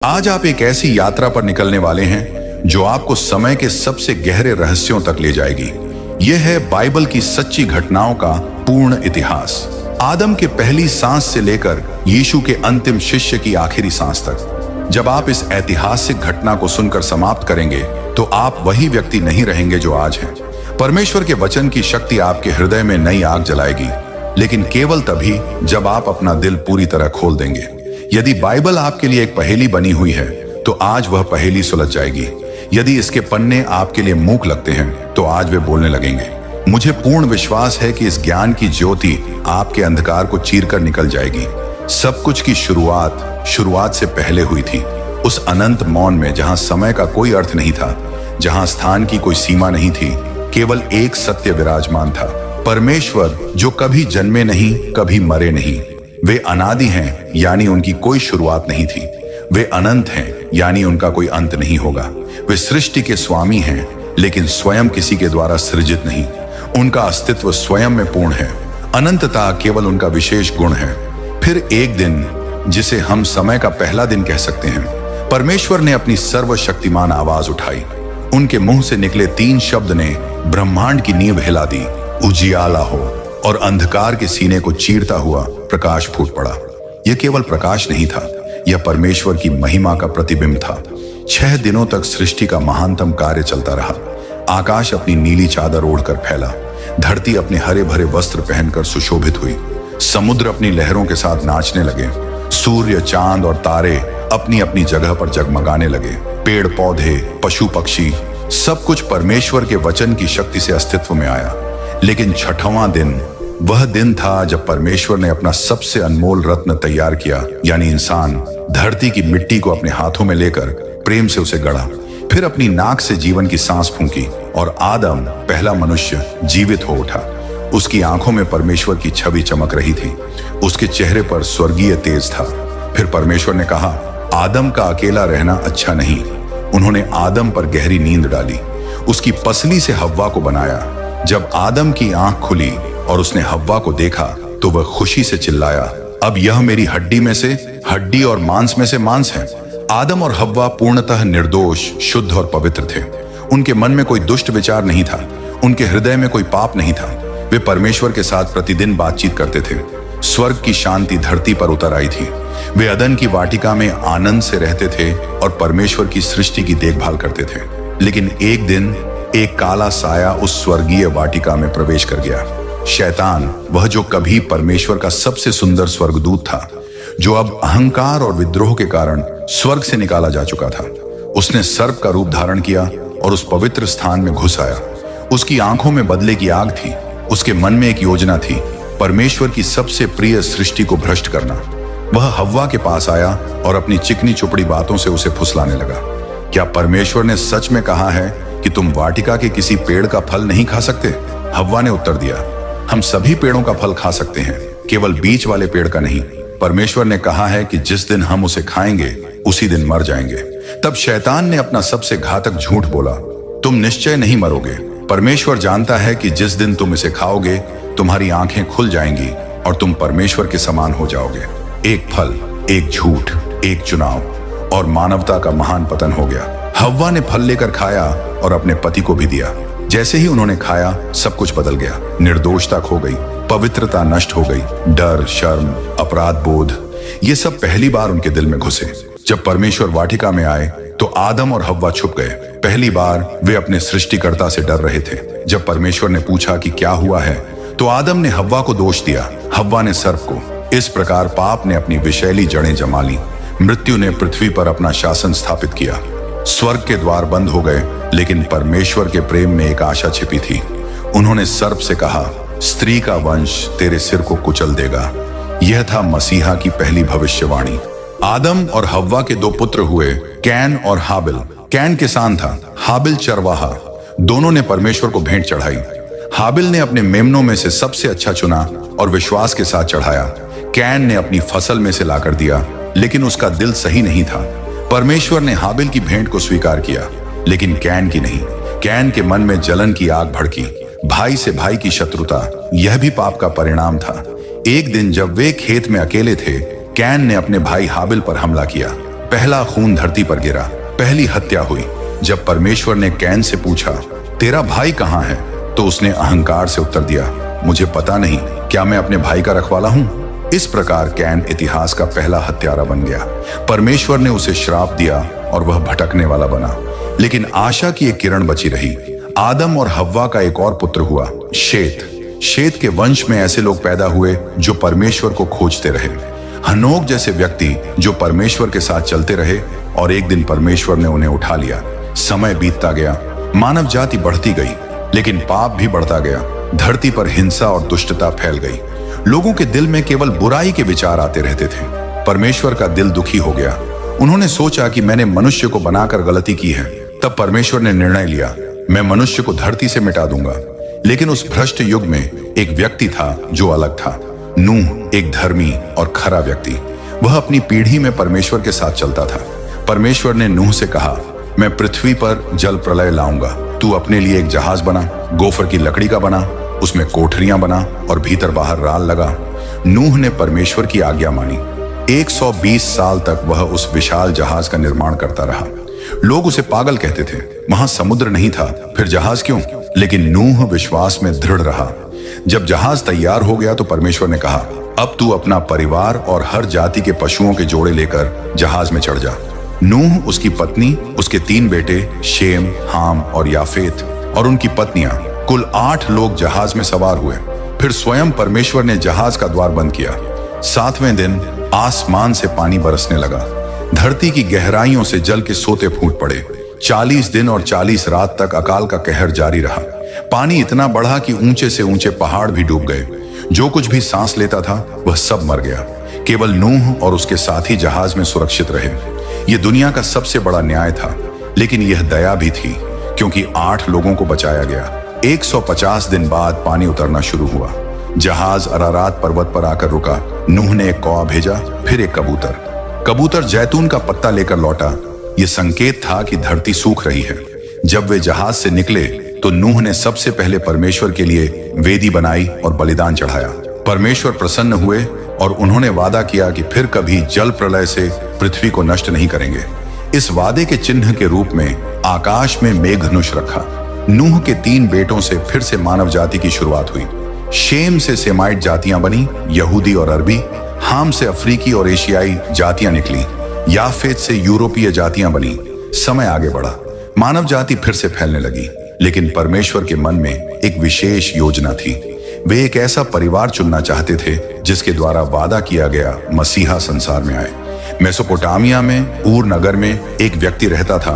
आज आप एक ऐसी यात्रा पर निकलने वाले हैं जो आपको समय के सबसे गहरे रहस्यों तक ले जाएगी। यह है बाइबल की सच्ची घटनाओं का पूर्ण इतिहास। आदम के पहली सांस से लेकर यीशु के अंतिम शिष्य की आखिरी सांस तक। जब आप इस ऐतिहासिक घटना को सुनकर समाप्त करेंगे तो आप वही व्यक्ति नहीं रहेंगे जो आज हैं। परमेश्वर के वचन की शक्ति आपके हृदय में नई आग जलाएगी, लेकिन केवल तभी जब आप अपना दिल पूरी तरह खोल देंगे। यदि बाइबल आपके लिए एक पहेली बनी हुई है तो आज वह पहेली सुलझ जाएगी। यदि इसके पन्ने आपके लिए मूक लगते हैं तो आज वे बोलने लगेंगे। मुझे पूर्ण विश्वास है कि इस ज्ञान की ज्योति आपके अंधकार को चीरकर निकल जाएगी। सब कुछ की शुरुआत से पहले हुई थी, उस अनंत मौन में जहां समय का कोई अर्थ नहीं था, जहां स्थान की कोई सीमा नहीं थी, केवल एक सत्य विराजमान था। परमेश्वर जो कभी जन्मे नहीं, कभी मरे नहीं। वे अनादि हैं, यानी उनकी कोई शुरुआत नहीं थी। वे अनंत हैं, यानी उनका कोई अंत नहीं होगा। वे सृष्टि के स्वामी हैं, लेकिन स्वयं किसी के द्वारा सृजित नहीं। उनका अस्तित्व स्वयं में पूर्ण है। अनंतता केवल उनका विशेष गुण है। फिर एक दिन, जिसे हम समय का पहला दिन कह सकते हैं, परमेश्वर ने अपनी सर्वशक्तिमान आवाज उठाई। उनके मुंह से निकले 3 शब्द ने ब्रह्मांड की नींव हिला दी। उजियाला हो। और अंधकार के सीने को चीरता हुआ प्रकाश फूट पड़ा। यह केवल प्रकाश नहीं था, यह परमेश्वर की महिमा का प्रतिबिंब था। 6 दिनों तक सृष्टि का महानतम कार्य चलता रहा। आकाश अपनी नीली चादर ओढ़कर फैला, धरती अपने हरे भरे वस्त्र पहनकर सुशोभित हुई, समुद्र अपनी लहरों के साथ नाचने लगे, सूर्य, चांद और तारे अपनी अपनी जगह पर जगमगाने लगे। पेड़ पौधे, पशु पक्षी, सब कुछ परमेश्वर के वचन की शक्ति से अस्तित्व में आया। लेकिन 6वां दिन वह दिन था जब परमेश्वर ने अपना सबसे अनमोल रत्न तैयार किया, यानी इंसान। धरती की मिट्टी को अपने हाथों में लेकर प्रेम से उसे गढ़ा, फिर अपनी नाक से जीवन की सांस फूंकी और आदम, पहला मनुष्य, जीवित हो उठा। उसकी आंखों में परमेश्वर की छवि चमक रही थी, उसके चेहरे पर स्वर्गीय तेज था। फिर परमेश्वर ने कहा, आदम का अकेला रहना अच्छा नहीं। उन्होंने आदम पर गहरी नींद डाली, उसकी पसली से हव्वा को बनाया। जब आदम की आंख खुली और उसने हव्वा को देखा तो वह खुशी से चिल्लाया, अब यह मेरी हड्डी में से हड्डी और मांस में से मांस है। आदम और हव्वा पूर्णतः निर्दोष, शुद्ध और पवित्र थे। उनके मन में कोई दुष्ट विचार नहीं था, उनके हृदय में कोई पाप नहीं था। वे परमेश्वर के साथ प्रतिदिन बातचीत करते थे। स्वर्ग की शांति धरती पर उतर आई थी। वे अदन की वाटिका में आनंद से रहते थे और परमेश्वर की सृष्टि की देखभाल करते थे। लेकिन एक दिन एक काला साया उस स्वर्गीय वाटिका में प्रवेश कर गया। शैतान, वह जो कभी परमेश्वर का सबसे सुंदर स्वर्गदूत था, जो अब अहंकार और विद्रोह के कारण स्वर्ग से निकाला जा चुका था। उसने सर्प का रूप धारण किया और उस पवित्र स्थान में घुस आया। उसकी आंखों में बदले की आग थी। उसके मन में एक योजना थी, परमेश्वर की सबसे प्रिय सृष्टि को भ्रष्ट करना। वह हव्वा के पास आया और अपनी चिकनी चुपड़ी बातों से उसे फुसलाने लगा। क्या परमेश्वर ने सच में कहा है कि तुम वाटिका के किसी पेड़ का फल नहीं खा सकते? हव्वा ने उत्तर दिया, हम सभी पेड़ों का फल खा सकते हैं, केवल बीच वाले पेड़ का नहीं। परमेश्वर ने कहा है कि जिस दिन हम उसे खाएंगे उसी दिन मर जाएंगे। तब शैतान ने अपना सबसे घातक झूठ बोला, तुम निश्चय नहीं मरोगे। परमेश्वर जानता है कि जिस दिन तुम इसे खाओगे तुम्हारी आंखें खुल जाएंगी और तुम परमेश्वर के समान हो जाओगे। एक फल, एक झूठ, एक चुनाव और मानवता का महान पतन हो गया। हव्वा ने फल लेकर खाया और अपने पति को भी दिया। जैसे ही उन्होंने खाया, सब कुछ बदल गया। निर्दोषता खो गई, पवित्रता नष्ट हो गई, डर, शर्म, अपराध बोध, ये सब पहली बार उनके दिल में घुसे। जब परमेश्वर वाटिका में आए तो आदम और हव्वा छुप गए। पहली बार वे अपने सृष्टिकर्ता से डर रहे थे। जब परमेश्वर ने पूछा कि क्या हुआ है, तो आदम ने हव्वा को दोष दिया, हव्वा ने सर्प को। इस प्रकार पाप ने अपनी विषैली जड़ें जमा ली। मृत्यु ने पृथ्वी पर अपना शासन स्थापित किया। स्वर्ग के द्वार बंद हो गए, लेकिन परमेश्वर के प्रेम में एक आशा छिपी थी। उन्होंने सर्प से कहा, स्त्री का वंश तेरे सिर को कुचल देगा। यह था मसीहा की पहली भविष्यवाणी। आदम और हव्वा के 2 पुत्र हुए, कैन और हाबिल। कैन किसान था, हाबिल चरवाहा। दोनों ने परमेश्वर को भेंट चढ़ाई। हाबिल ने अपने मेमनों में से सबसे अच्छा चुना और विश्वास के साथ चढ़ाया। कैन ने अपनी फसल में से लाकर दिया, लेकिन उसका दिल सही नहीं था। परमेश्वर ने हाबिल की भेंट को स्वीकार किया, लेकिन कैन की नहीं। कैन के मन में जलन की आग भड़की। भाई से भाई की शत्रुता, यह भी पाप का परिणाम था। एक दिन जब वे खेत में अकेले थे, कैन ने अपने भाई हाबिल पर हमला किया। पहला खून धरती पर गिरा, पहली हत्या हुई। जब परमेश्वर ने कैन से पूछा, तेरा भाई कहाँ है, तो उसने अहंकार से उत्तर दिया, मुझे पता नहीं, क्या मैं अपने भाई का रखवाला हूं? इस प्रकार कैन इतिहास का पहला हत्यारा बन गया। परमेश्वर ने उसे श्राप दिया और वह भटकने वाला बना। लेकिन आशा की एक किरण बची रही। आदम और हव्वा का एक और पुत्र हुआ, शेत। शेत के वंश में ऐसे लोग पैदा हुए जो परमेश्वर को खोजते रहे। हनोक जैसे व्यक्ति जो परमेश्वर के साथ चलते रहे और एक दिन परमेश्वर ने उन्हें उठा लिया। समय बीतता गया, मानव जाति बढ़ती गई, लेकिन पाप भी बढ़ता गया। धरती पर हिंसा और दुष्टता फैल गई। लोगों के दिल में केवल बुराई के विचार आते रहते थे। परमेश्वर का दिल दुखी हो गया। उन्होंने सोचा कि मैंने मनुष्य को बनाकर गलती की है। तब परमेश्वर ने निर्णय लिया, मैं मनुष्य को धरती से मिटा दूंगा। लेकिन उस भ्रष्ट युग में एक व्यक्ति था जो अलग था। नूह एक धर्मी और खरा व्यक्ति। वह अपनी पीढ़ी में परमेश्वर के साथ चलता था। परमेश्वर ने नूह से कहा, मैं पृथ्वी पर जल प्रलय लाऊंगा। तू अपने लिए एक जहाज बना, गोफर की लकड़ी का बना, उसमें कोठरियां बना और भीतर बाहर राल लगा। नूह ने परमेश्वर की आज्ञा मानी। 120 साल तक वह उस विशाल जहाज का निर्माण करता रहा। लोग उसे पागल कहते थे, वहां समुद्र नहीं था, फिर जहाज क्यों? लेकिन नूह विश्वास में दृढ़ रहा। जब जहाज तैयार हो गया तो परमेश्वर ने कहा, अब तू अपना परिवार और हर जाति के पशुओं के जोड़े लेकर जहाज में चढ़ जा। नूह, उसकी पत्नी, उसके 3 बेटे शेम, हाम और याफेत और उनकी पत्नियां, कुल 8 लोग जहाज में सवार हुए। फिर स्वयं परमेश्वर ने जहाज का द्वार बंद किया। 7वें दिन आसमान से पानी बरसने लगा। धरती की गहराइयों से जल के सोते फूट पड़े। 40 दिन और 40 रात तक अकाल का कहर जारी रहा। पानी इतना बढ़ा कि ऊंचे से ऊंचे पहाड़ भी डूब गए। जो कुछ भी सांस लेता था वह सब मर गया। केवल नूह और उसके साथी जहाज में सुरक्षित रहे। यह दुनिया का सबसे बड़ा न्याय था, लेकिन यह दया भी थी, क्योंकि 8 लोगों को बचाया गया। 150 दिन बाद पानी उतरना शुरू हुआ। जहाज अरारात पर्वत पर आकर रुका। नूह ने एक कौवा भेजा, फिर एक कबूतर। कबूतर जैतून का पत्ता लेकर लौटा। यह संकेत था कि धरती सूख रही है। जब वे जहाज से निकले तो नूह ने सबसे पहले परमेश्वर के लिए वेदी बनाई और बलिदान चढ़ाया। परमेश्वर प्रसन्न हुए और उन्होंने वादा किया कि फिर कभी जल प्रलय से पृथ्वी को नष्ट नहीं करेंगे। इस वादे के चिन्ह के रूप में आकाश में मेघधनुष रखा। नूह के 3 बेटों से फिर से मानव जाति की शुरुआत हुई। शेम से सेमाइट जातियां बनी, यहूदी और अरबी। हाम से अफ्रीकी और एशियाई जातियां निकली। याफेत से यूरोपीय जातियां बनी। समय आगे बढ़ा, मानव जाति फिर से फैलने लगी। लेकिन परमेश्वर के मन में एक विशेष योजना थी। वे एक ऐसा परिवार चुनना चाहते थे जिसके द्वारा वादा किया गया मसीहा संसार में आए। मेसोपोटामिया में ऊर नगर में एक व्यक्ति रहता था,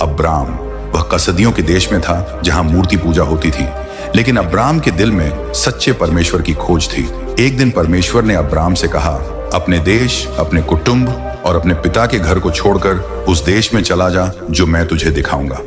अब्राम। वह कसदियों के देश में था जहां मूर्ति पूजा होती थी। लेकिन अब्राम के दिल में सच्चे परमेश्वर की खोज थी। एक दिन परमेश्वर ने अब्राम से कहा, अपने देश, अपने कुटुंब और अपने पिता के घर को छोड़कर उस देश में चला जा जो मैं तुझे दिखाऊंगा।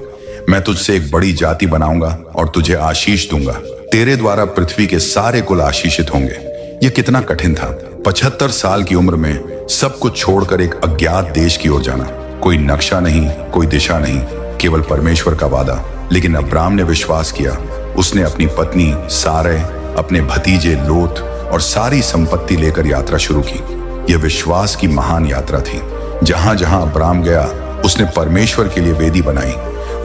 मैं तुझसे एक बड़ी जाति बनाऊंगा और तुझे आशीष दूंगा। तेरे द्वारा पृथ्वी के सारे कुल आशीषित होंगे। यह कितना कठिन था। 75 साल की उम्र में सब कुछ छोड़कर एक अज्ञात देश की ओर जाना। कोई नक्शा नहीं, कोई दिशा नहीं, केवल परमेश्वर का वादा। लेकिन अब्राम ने विश्वास किया। उसने अपनी पत्नी सारै, अपने भतीजे लोत और सारी संपत्ति लेकर यात्रा शुरू की। यह विश्वास की महान यात्रा थी। जहां जहां अब्राम गया उसने परमेश्वर के लिए वेदी बनाई।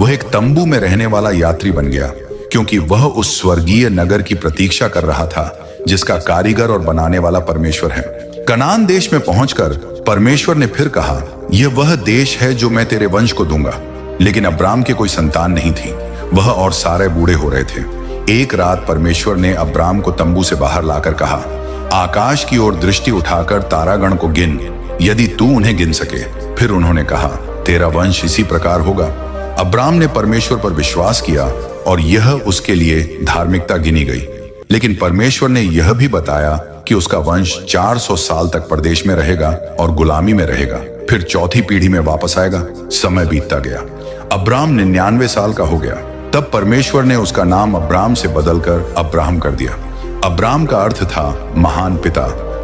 वह एक तंबू में रहने वाला यात्री बन गया, क्योंकि वह उस स्वर्गीय नगर की प्रतीक्षा कर रहा था जिसका कारीगर और बनाने वाला परमेश्वर है। कनान देश में पहुंचकर परमेश्वर ने फिर कहा, यह वह देश है जो मैं तेरे वंश को दूंगा। लेकिन अब्राम के कोई संतान नहीं थी। वह और सारे बूढ़े हो रहे थे। एक रात परमेश्वर ने अब्राम को तंबू से बाहर लाकर कहा, आकाश की ओर दृष्टि उठाकर तारागण को गिन, यदि तू उन्हें गिन सके। फिर उन्होंने कहा, तेरा वंश इसी प्रकार होगा। अब्राम ने परमेश्वर पर विश्वास किया और यह उसके लिए धार्मिकता गिनी गई। लेकिन परमेश्वर ने यह भी बताया कि उसका वंश 400 साल तक परदेश में रहेगा और गुलामी में रहेगा, फिर चौथी पीढ़ी में वापस आएगा। समय बीतता गया। अब्राम 99 साल का हो गया। तब परमेश्वर ने उसका नाम अब्राम से बदलकर अब्राहम कर दिया। अब्राम का अर्थ था महान पिता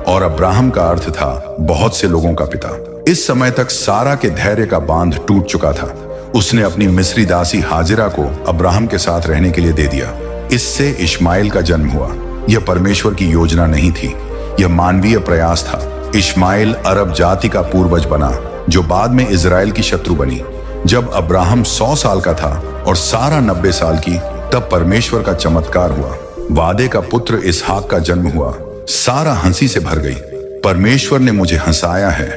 और अब्राहम का अर्थ था बहुत से लोगों का पिता। इस समय तक सारा के धैर्य का बांध टूट चुका था। उसने अपनी मिस्री दासी हाजिरा को अब्राहम के साथ रहने के लिए दे दिया। इससे इश्माइल का जन्म हुआ। यह परमेश्वर की योजना नहीं थी, यह मानवीय प्रयास था। इश्माइल अरब जाति का पूर्वज बना। जो बाद में इजराइल की शत्रु बनी। जब अब्राहम 100 साल का था और सारा 90 साल की, तब परमेश्वर का चमत्कार हुआ। वादे का पुत्र इसहाक का जन्म हुआ। सारा हंसी से भर गई। परमेश्वर ने मुझे हंसाया है,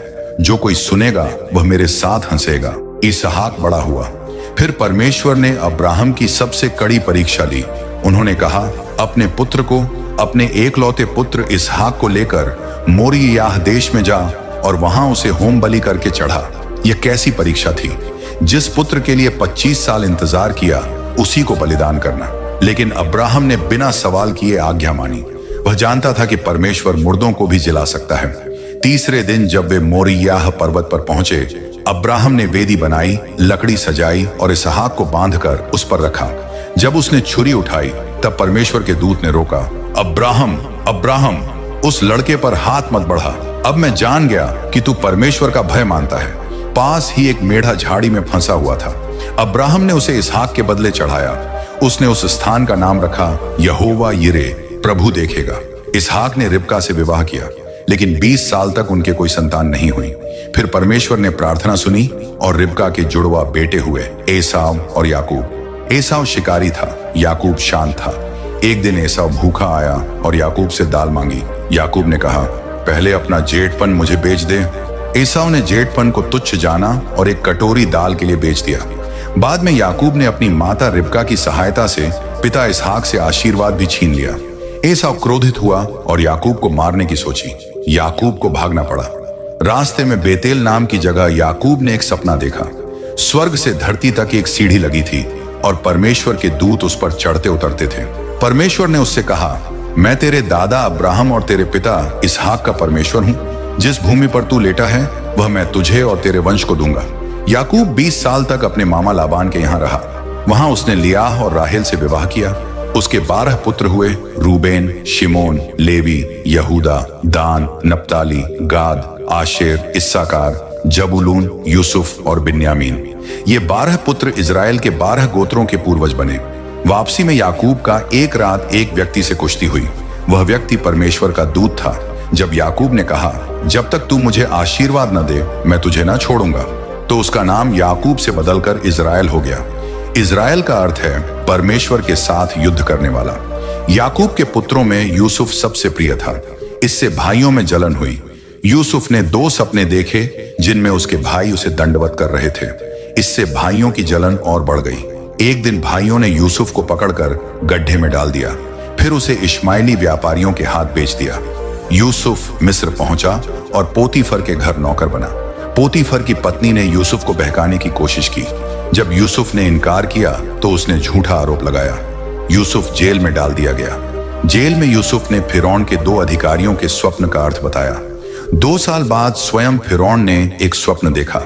जो कोई सुनेगा वह मेरे साथ हंसेगा। इसहाक बड़ा हुआ। फिर परमेश्वर ने अब्राहम की सबसे कड़ी परीक्षा ली। उन्होंने कहा, अपने पुत्र को, अपने एकलौते पुत्र इसहाक को लेकर मोरियाह देश में जा और वहां उसे होम बलि करके चढ़ा। यह कैसी परीक्षा थी? जिस पुत्र के लिए 25 साल इंतजार किया, उसी को बलिदान करना। लेकिन अब्राहम ने बिना सवाल किए आज्ञा मानी। वह जानता था कि परमेश्वर मुर्दों को भी जिला सकता है। तीसरे दिन जब वे मोरियाह पर्वत पर पहुंचे, अब्राहम ने वेदी बनाई, लकड़ी सजाई और इसहाक को बांधकर उस पर रखा। जब उसने छुरी उठाई, तब परमेश्वर के दूत ने रोका, अब्राहम, अब्राहम, उस लड़के पर हाथ मत बढ़ा। अब मैं जान गया कि तू परमेश्वर का भय मानता है। पास ही एक मेढ़ा झाड़ी में फंसा हुआ था। अब्राहम ने उसे इसहाक के बदले चढ़ाया। उसने उस स्थान का नाम रखा यहोवा यिरे, प्रभु देखेगा। इसहाक ने रिबका से विवाह किया, लेकिन 20 साल तक उनके कोई संतान नहीं हुई। फिर परमेश्वर ने प्रार्थना सुनी और रिबका के जुड़वा बेटे हुए, एसाव और याकूब। एसाव शिकारी था, याकूब शांत था। एक दिन एसाव भूखा आया और याकूब से दाल मांगी। याकूब ने कहा, पहले अपना जेठपन मुझे बेच दे। एसाव ने जेठपन को तुच्छ जाना और एक कटोरी दाल के लिए बेच दिया। बाद में याकूब ने अपनी माता रिबका की सहायता से पिता इसहाक से आशीर्वाद भी छीन लिया। एसाव क्रोधित हुआ और याकूब को मारने की सोची। याकूब को भागना पड़ा। रास्ते में बेतेल नाम की जगह याकूब ने एक सपना देखा। स्वर्ग से धरती तक एक सीढ़ी लगी थी और परमेश्वर के दूत उस पर चढ़ते उतरते थे। परमेश्वर ने उससे कहा, मैं तेरे दादा अब्राहम और तेरे पिता इसहाक का परमेश्वर हूं। जिस भूमि पर तू लेटा है, वह मैं तुझे और तेरे वंश को दूंगा। याकूब 20 साल तक अपने मामा लाबान के यहाँ रहा। वहां उसने लियाह और राहेल से विवाह किया। उसके 12 पुत्र हुए, रूबेन, शिमोन, लेवी, यहूदा, दान, नप्ताली, गाद, आशेर, इस्साकार, जबूलून, यूसुफ और बिन्यामीन। ये 12 पुत्र इजराइल के 12 गोत्रों के पूर्वज बने। वापसी में याकूब का एक रात एक व्यक्ति से कुश्ती हुई। वह व्यक्ति परमेश्वर का दूत था। जब याकूब ने कहा, जब तक तू मुझे आशीर्वाद न दे, मैं तुझे न छोड़ूंगा, तो उसका नाम याकूब से बदलकर इजराइल हो गया। इजराइल का अर्थ है परमेश्वर के साथ युद्ध करने वाला। याकूब के पुत्रों में यूसुफ सबसे प्रिय था। इससे भाइयों में जलन हुई। यूसुफ ने 2 सपने देखे जिनमें उसके भाई उसे दंडवत कर रहे थे। इससे भाइयों की जलन और बढ़ गई। एक दिन भाइयों ने यूसुफ को पकड़कर गड्ढे में डाल दिया। फिर उसे इश्माइली व्यापारियों के हाथ बेच दिया। यूसुफ मिस्र पहुंचा और पोतीफर के घर नौकर बना। पोतीफर की पत्नी ने यूसुफ को बहकाने की कोशिश की। जब यूसुफ ने इनकार किया तो उसने झूठा आरोप लगाया। यूसुफ जेल में डाल दिया गया। जेल में यूसुफ ने फिरौन के 2 अधिकारियों के स्वप्न का अर्थ बताया। 2 साल बाद स्वयं फिरौन ने एक स्वप्न देखा।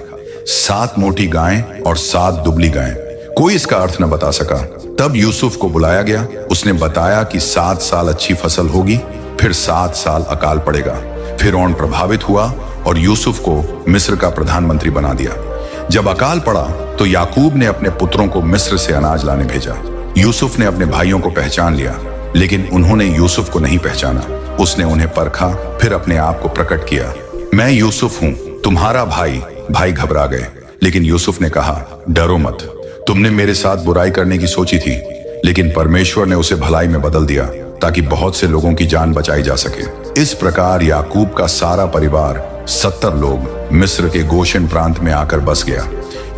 7 मोटी गायें और 7 दुबली गायें। कोई इसका अर्थ न बता सका। तब यूसुफ को बुलाया गया। उसने बताया कि 7 साल अच्छी फसल होगी, फिर 7 साल अकाल पड़ेगा। फिरौन प्रभावित हुआ और यूसुफ को मिस्र का प्रधानमंत्री बना दिया। जब अकाल पड़ा तो याकूब ने अपने पुत्रों को मिस्र से अनाज लाने भेजा। यूसुफ ने अपने भाइयों को पहचान लिया, लेकिन उन्होंने यूसुफ को नहीं पहचाना। उसने उन्हें परखा, फिर अपने आप को प्रकट किया, मैं यूसुफ हूं, तुम्हारा भाई। भाई घबरा गए, लेकिन यूसुफ ने कहा, डरो मत, तुमने मेरे साथ बुराई करने की सोची थी, लेकिन परमेश्वर ने उसे भलाई में बदल दिया ताकि बहुत से लोगों की जान बचाई जा सके। इस प्रकार याकूब का सारा परिवार 70 लोग मिस्र के गोशेन प्रांत में आकर बस गया।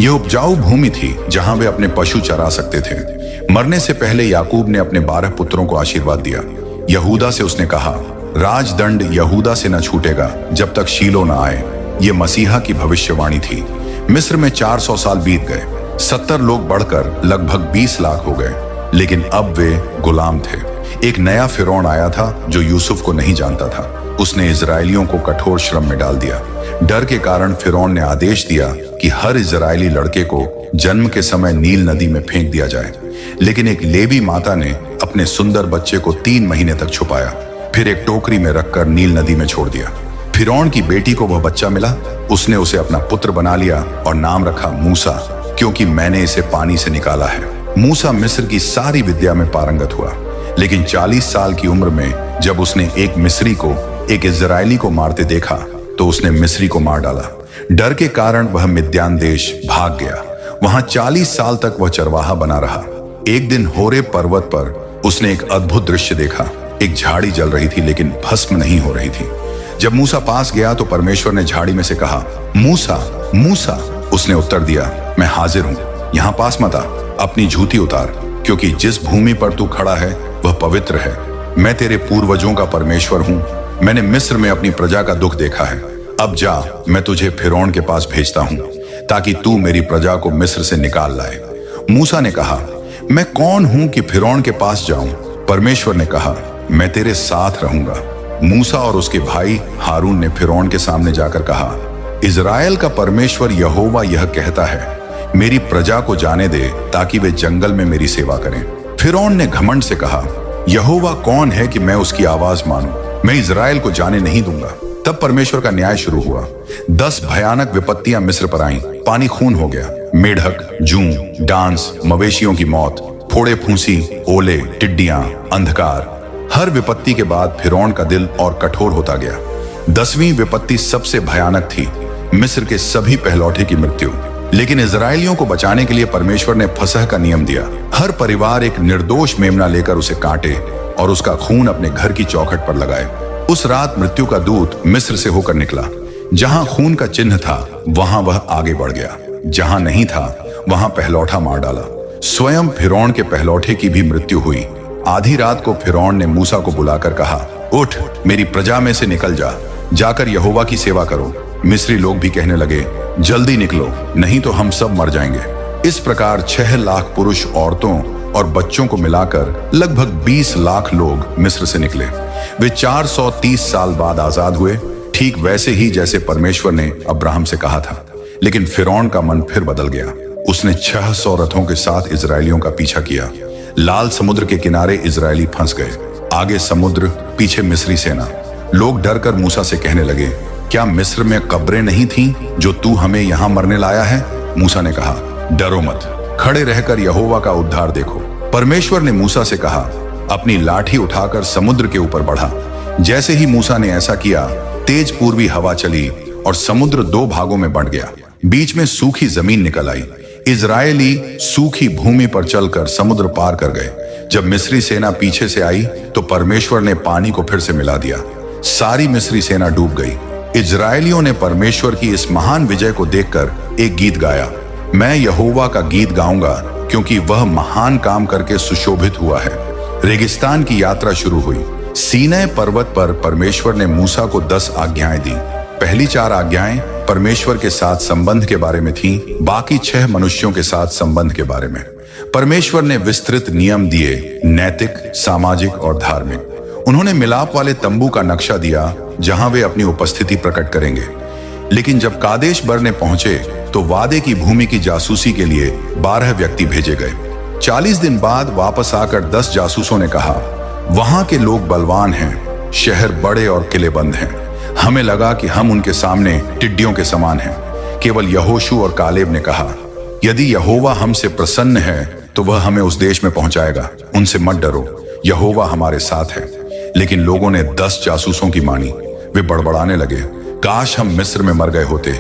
यह उपजाऊ भूमि थी जहां वे अपने पशु चरा सकते थे। मरने से पहले याकूब ने अपने 12 पुत्रों को आशीर्वाद दिया। यहूदा से उसने कहा, राजदंड यहूदा से न छूटेगा जब तक शीलो न आए। ये मसीहा की भविष्यवाणी थी। मिस्र में 400 साल बीत गए। 70 लोग बढ़कर लगभग 20 लाख हो गए, लेकिन अब वे गुलाम थे। एक नया फिरौन आया था जो यूसुफ को नहीं जानता था। उसने इजरायलियों को कठोर श्रम में डाल दिया। डर के कारण फिरौन ने आदेश दिया कि हर इजरायली लड़के को जन्म के समय नील नदी में फेंक दिया जाए। लेकिन एक लेवी माता ने अपने सुंदर बच्चे को 3 महीने तक छुपाया, फिर एक टोकरी में रखकर नील नदी में छोड़ दिया। फिरौन की बेटी को वह बच्चा मिला। उसने उसे अपना पुत्र बना लिया और नाम रखा मूसा, क्योंकि मैंने इसे पानी से निकाला है। मूसा मिस्र की सारी विद्या में पारंगत हुआ, लेकिन 40 साल की उम्र में जब उसने एक मिस्री को एक इजरायली को मारते देखा तो उसने मिस्री को मार डाला। डर के कारण वह मिद्यान देश भाग गया। वहां 40 साल तक वह चरवाहा बना रहा। एक दिन होरेब पर्वत पर उसने एक अद्भुत दृश्य देखा। एक झाड़ी जल रही थी लेकिन भस्म नहीं हो रही थी। जब मूसा पास गया तो परमेश्वर ने झाड़ी में से कहा, मूसा मूसा। उसने उत्तर दिया, मैं हाजिर हूं, यहां पास मत आ, अपनी जूती उतार, क्योंकि जिस भूमि पर तू खड़ा है वह पवित्र है। मैं तेरे पूर्वजों का परमेश्वर हूं। मैंने मिस्र में अपनी प्रजा का दुख देखा है। अब जा, मैं तुझे फिरौन के पास भेजता हूं ताकि तू मेरी प्रजा को मिस्र से निकाल लाए। मूसा ने कहा, मैं कौन हूं कि फिरौन के पास जाऊं? परमेश्वर ने कहा, मैं तेरे साथ रहूंगा। मूसा और उसके भाई हारून ने फिरौन के सामने जाकर कहा, इजराइल का परमेश्वर यहोवा यह कहता है, मेरी प्रजा को जाने दे ताकि वे जंगल में मेरी सेवा करें। फिरौन ने घमंड से कहा, यहोवा कौन है कि मैं उसकी आवाज मानूं? मैं इजराइल को जाने नहीं दूंगा। तब परमेश्वर का न्याय शुरू हुआ। 10 भयानक विपत्तियां मिस्र पर आईं। पानी खून हो गया, मेढक, जूं, डांस, मवेशियों की मौत, फोड़े फूंसी, ओले, टिड्डियां, अंधकार। हर विपत्ति के बाद फिरौन का दिल और कठोर होता गया। 10वीं विपत्ति सबसे भयानक थी, मिस्र के सभी पहलौठे की मृत्यु। लेकिन इजराइलियों को बचाने के लिए परमेश्वर ने फसह का नियम दिया। हर परिवार एक निर्दोष मेमना लेकर उसे काटे और उसका खून अपने घर की चौखट पर लगाए। उस रात मृत्यु का दूत मिस्र से होकर निकला। जहां खून का चिन्ह था वहां वह आगे बढ़ गया, जहां नहीं था वहां पहलौठा मार डाला। स्वयं फिरौन के पहलौठे की भी मृत्यु हुई। आधी रात को फिरौन ने मूसा को बुलाकर कहा, उठ, मेरी प्रजा में से निकल जा, जाकर यहोवा की सेवा करो। मिस्री लोग भी कहने लगे, जल्दी निकलो, नहीं तो हम सब मर जाएंगे। इस प्रकार 6 लाख पुरुष, औरतों और बच्चों को मिलाकर लगभग 20 लाख लोग मिस्र से निकले। वे 430 साल बाद आजाद हुए, ठीक वैसे ही जैसे परमेश्वर ने अब्राहम से कहा था। लेकिन फिरौन का मन फिर बदल गया। उसने 600 रथों के साथ इजरायलियों का पीछा किया। लाल समुद्र के किनारे इजरायली फंस गए। आगे समुद्र, पीछे मिस्री सेना। लोग डरकर मूसा से कहने लगे, क्या मिस्र में कब्रें नहीं थीं जो तू हमें यहां मरने लाया है? मूसा ने कहा, डरो मत, खड़े रहकर यहोवा का उद्धार देखो। परमेश्वर ने मूसा से कहा, अपनी लाठी उठाकर समुद्र के ऊपर बढ़ा। जैसे ही मूसा ने ऐसा किया, तेज पूर्वी हवा चली और समुद्र 2 भागों में बंट गया। बीच में सूखी जमीन निकल आई। इजरायली सूखी भूमि पर चलकर समुद्र पार कर गए। जब मिस्री सेना पीछे से आई तो परमेश्वर ने पानी को फिर से मिला दिया। सारी मिस्री सेना डूब गई। इजरायलियों ने परमेश्वर की इस महान विजय को देखकर एक गीत गाया, मैं यहोवा का गीत गाऊंगा क्योंकि वह महान काम करके सुशोभित हुआ है। रेगिस्तान की यात्रा शुरू हुई। सीनै पर्वत पर परमेश्वर ने मूसा को 10 आज्ञाएं दी। पहली 4 आज्ञाएं परमेश्वर के साथ संबंध के बारे में थीं, बाकी 6 मनुष्यों के साथ संबंध के बारे में। परमेश्वर ने विस्तृत नियम दिए, नैतिक, सामाजिक और धार्मिक। उन्होंने मिलाप वाले तंबू का नक्शा दिया जहां वे अपनी उपस्थिति प्रकट करेंगे। लेकिन जब कादेश बरने पहुंचे तो वादे की भूमि की जासूसी के लिए 12 व्यक्ति भेजे गए। 40 दिन बाद वापस आकर 10 जासूसों ने कहा, वहां के लोग बलवान हैं, शहर बड़े और किलेबंद हैं। हमें लगा कि हम उनके सामने टिड्डियों के समान हैं। केवल यहोशू और कालेब ने कहा, यदि यहोवा हमसे प्रसन्न है तो वह हमें उस देश में पहुंचाएगा। उनसे मत डरो, यहोवा हमारे साथ है। लेकिन लोगों ने 10 जासूसों की मानी। वे बड़बड़ाने लगे, काश हम मिस्र में मर गए होते।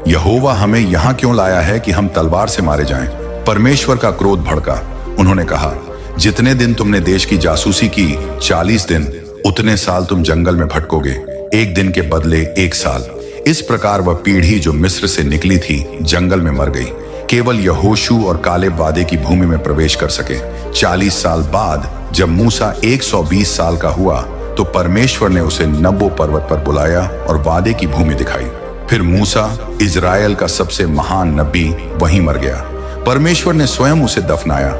यहोवा हमें यहाँ क्यों लाया है कि हम तलवार से मारे जाएं? परमेश्वर का क्रोध भड़का। उन्होंने कहा, जितने दिन तुमने देश की जासूसी की 40 दिन, उतने साल तुम जंगल में भटकोगे, 1 दिन के बदले 1 साल। इस प्रकार वह पीढ़ी जो मिस्र से निकली थी जंगल में मर गई। केवल यहोशू और कालेब वादे की भूमि में प्रवेश कर सके। 40 साल बाद जब मूसा 120 साल का हुआ तो परमेश्वर ने उसे नबो पर्वत पर बुलाया और वादे की भूमि दिखाई। फिर मूसा, इजराइल का सबसे महान नबी, वहीं मर गया। परमेश्वर ने स्वयं उसे दफनाया।